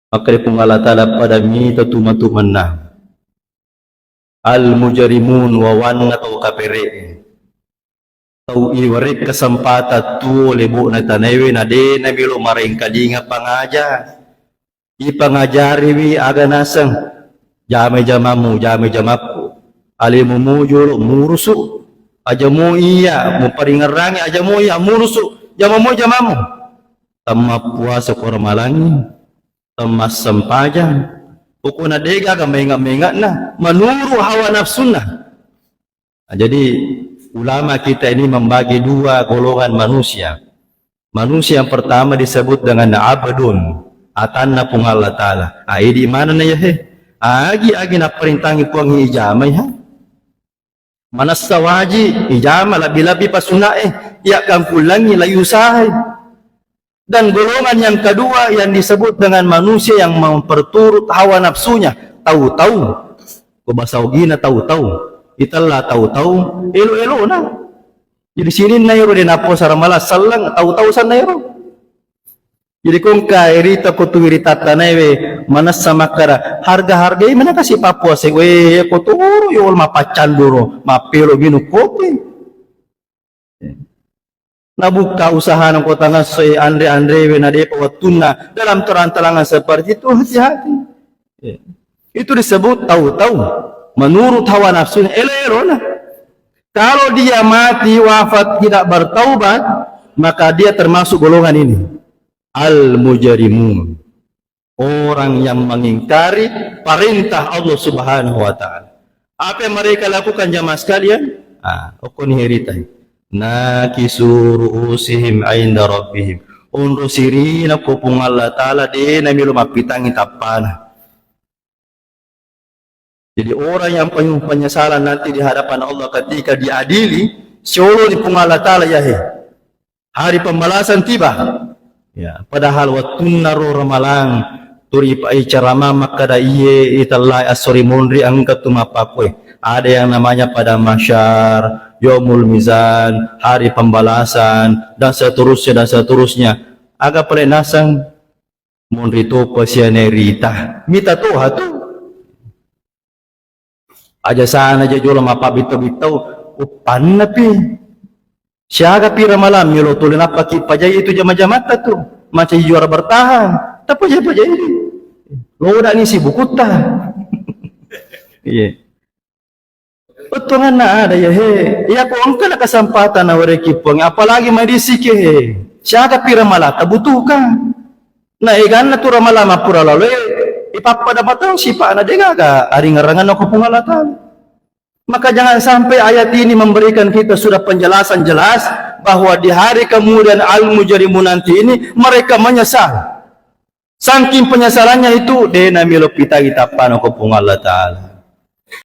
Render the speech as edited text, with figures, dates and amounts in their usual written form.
Maka di pung Allah Ta'ala pada mita tuman-tuman na al-mujarimun wawan atau kapere tau iwarik kesempatan tu lebu na tanewe na de na milo maring kalinga pangaja ipangajari wi aga nasang jame jamamu jame jamaku alimu mujur murusu aja mo iya mo paringarangi aja mo iya murusu jamamu jamamu tamma puasa kormalangi tamma sampaja pokona dega ga menga-menga na menuru hawa nafsu na. Jadi ulama kita ini membagi dua golongan manusia. Manusia yang pertama disebut dengan abdun, atanna pung Allah Ta'ala. Di mana na ya he? Agi na perintangi puang ijamay ha? Manasawaji, ijama labi-labi pasuna ya kampulangi layusahay. Dan golongan yang kedua yang disebut dengan manusia yang memperturut hawa nafsunya, tahu-tahu. Kubasawgi na tahu-tahu. Italah tahu-tahu elo-elo na. Jadi sini na yoro din apo saramala salang tahu-tahu san na yoro. Jadi kung kairita ko tuwirita tanewe manas sama kara harga-harga mana kasih papua se we ko turo yol mapacan duro mapelo ginu kopi. Nabuka usaha ng kota nga si Andre we na de pawatuna dalam terantalangan seperti itu hati-hati. Itu disebut tahu-tahu. Menurut hawa nafsunya elero na. Kalau dia mati wafat tidak bertaubat, maka dia termasuk golongan ini. Al-mujarimun. Orang yang mengingkari perintah Allah Subhanahu wa Ta'ala. Apa yang mereka lakukan jamaah sekalian? Okoni heritai. Nakisu ru'usihim inda rabbihim. Unru sirina kupung Allah Ta'ala de na milumapitangi tapana. Jadi orang yang penuh penyesalan nanti di hadapan Allah ketika diadili, seolah di Allah Ta'ala ya he. Hari pembalasan tiba. Ya, padahal waktu naru ramalang turi pai carama makada iye italai asori munri angkat tumapakwe. Ada yang namanya pada masyar, yaumul mizan, hari pembalasan dan seterusnya. Agak pelenasang munri to pasianerita. Mita to hatu. Aja sana aja jual mapa bitaw upan na pi siaga pira malam yolo tulin apa ki pajay itu jama-jamata tu macam juara bertahan tapi pajay ini lo udah ngisi buku ta iya utungan na ada ya he ya ko angka na kesempatan na wareki pong apalagi medisike he siaga pira malam tabutukan na igan na tu ramala mapura lalu ipapada matang sipa na dega ga aring-arangan ako pungalatan. Maka jangan sampai ayat ini memberikan kita sudah penjelasan jelas bahwa di hari kemudian al-mujarimun nanti ini mereka menyesal. Saking penyesalannya itu dena milo pita kita pano ko pungalatan.